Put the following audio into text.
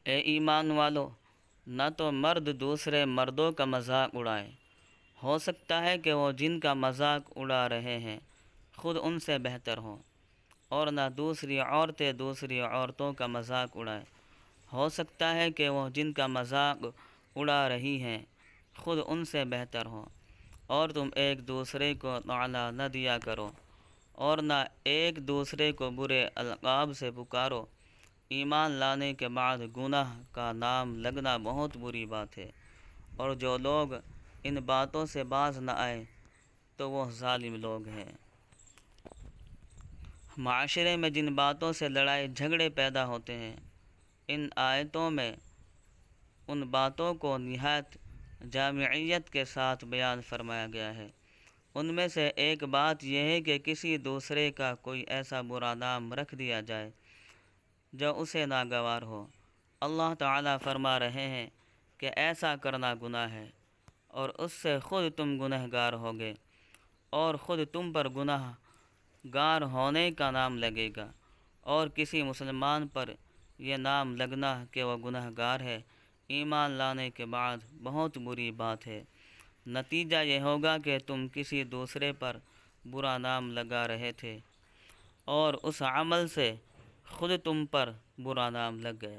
اے ایمان والو، نہ تو مرد دوسرے مردوں کا مذاق اڑائے، ہو سکتا ہے کہ وہ جن کا مذاق اڑا رہے ہیں خود ان سے بہتر ہوں، اور نہ دوسری عورتیں دوسری عورتوں کا مذاق اڑائیں، ہو سکتا ہے کہ وہ جن کا مذاق اڑا رہی ہیں خود ان سے بہتر ہوں، اور تم ایک دوسرے کو طعنہ نہ دیا کرو، اور نہ ایک دوسرے کو برے القاب سے پکارو۔ ایمان لانے کے بعد گناہ کا نام لگنا بہت بری بات ہے، اور جو لوگ ان باتوں سے باز نہ آئے تو وہ ظالم لوگ ہیں۔ معاشرے میں جن باتوں سے لڑائی جھگڑے پیدا ہوتے ہیں، ان آیتوں میں ان باتوں کو نہایت جامعیت کے ساتھ بیان فرمایا گیا ہے۔ ان میں سے ایک بات یہ ہے کہ کسی دوسرے کا کوئی ایسا برا نام رکھ دیا جائے جو اسے ناگوار ہو۔ اللہ تعالیٰ فرما رہے ہیں کہ ایسا کرنا گناہ ہے، اور اس سے خود تم گنہگار ہوگے، اور خود تم پر گناہ گار ہونے کا نام لگے گا، اور کسی مسلمان پر یہ نام لگنا کہ وہ گنہگار ہے ایمان لانے کے بعد بہت بری بات ہے۔ نتیجہ یہ ہوگا کہ تم کسی دوسرے پر برا نام لگا رہے تھے، اور اس عمل سے خود تم پر برا نام لگ گیا۔